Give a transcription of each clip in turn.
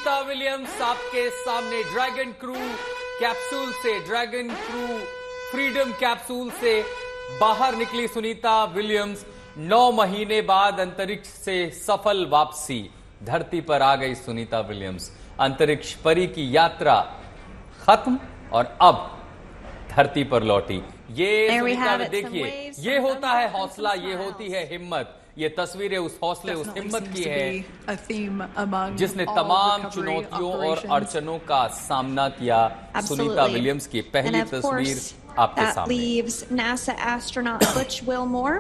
Sunita Williams आपके सामने dragon crew capsule से, ड्रैगन क्रू फ्रीडम कैप्सूल से बाहर निकली सुनीता विलियम्स। 9 महीने बाद अंतरिक्ष से सफल वापसी, धरती पर आ गई सुनीता विलियम्स। अंतरिक्ष परी की यात्रा खत्म और अब धरती पर लौटी। ये सुनीता, देखिए, ये होता है हौसला, ये होती है हिम्मत। ये तस्वीरें उस हौसले, उस हिम्मत की है जिसने तमाम चुनौतियों और अड़चनों का सामना किया। सुनीता विलियम्स की पहली तस्वीर आपके सामने। Leaves NASA astronaut Butch Wilmore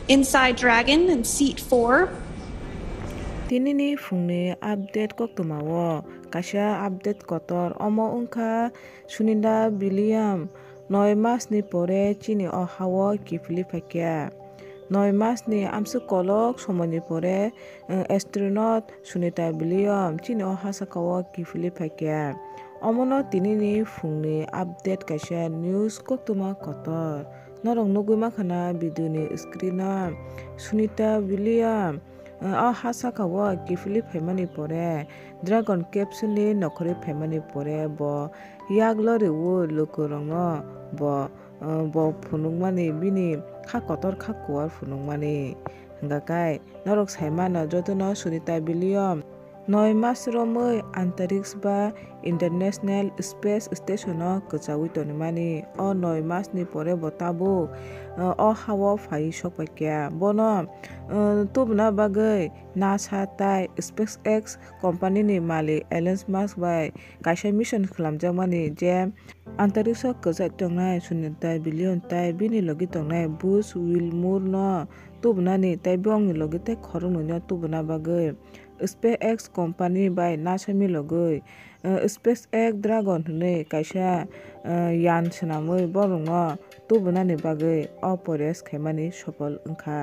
inside Dragon in seat 4. Tinini fungni update kok tumawo kasha update kotor omo unka Sunita Williams 9 mas ni pore chini o hawo kifli fakya 9 mas ni amsu kolok somoni pore astronaut Sunita Williams chini o hasakawo kifli fakya omono tinini fungni update kasha news kok tuma kotor norong nuguma khana video ni screen Sunita Williams hasakawo kifli phaimani pore dragon capsule ni nokhori phaimani pore bo yaglori wo lokorongno bo phunungmani bini kha kotor kha kuar phunungmani hinggakai norok saimano jotono Sunita Williams 9 mas romoi antariksh ba international space station o kchawi tonimani o 9 mas ni pore bo tabo o hawo phai sokpakya bono tubna bagai NASA tai SpaceX company ni malik Elon Musk bai kaisa mission khlamjakmani je antariksh o kchai tongnai Sunita Williams tai bini logi tongnai Buzz Wilmore no tubnani tai bong ni logi tai khorokno no tubna bagai SpaceX company by NASA milogoi SpaceX Dragon hne kaisa yan swnamoi borongo tubunani bagoi opores khaimani sofol wngkha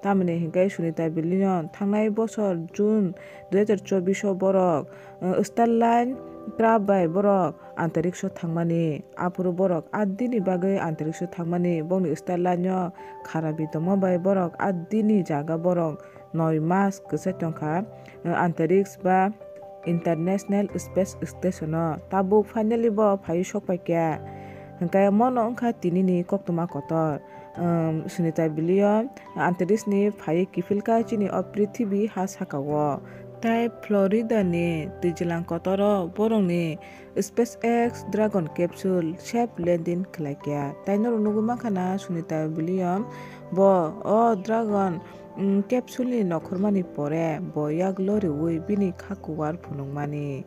tamni hingkai Sunita Williams thangnai bochor June 2024 o borok Starlink craft by borok antariksh thangmani apuru borok 8 dini bagoi antariksh thangmani bongni Starlink no kharapi tongma bai borok 8 dini jaga borok 9 mas kchai tongkha antariksh ba international space station o tabuk finally bo phai sokpaikya hingkai mono wngkha tinini koktoma kotor Sunita Williams antariksh ni phai kifilka chini o prithibi ha sakao tai Florida ni twijlang kotor o borongni SpaceX Dragon capsule safe landing khlaikya tai norok nuguma khana Sunita Williams bo o Dragon capsule ni nokhormani pore bo yaglori ui bini khakuwar phunungmani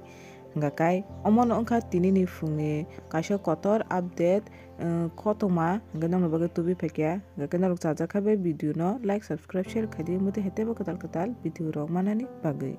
hinggakai omono wngkha tinini fungni kaisa kotor update khotoma hingga nangno bagui tubi phaikya hingga norok chajakha bai video no like subscribe share khaidi mutai hete bo katal video rok manani bagui।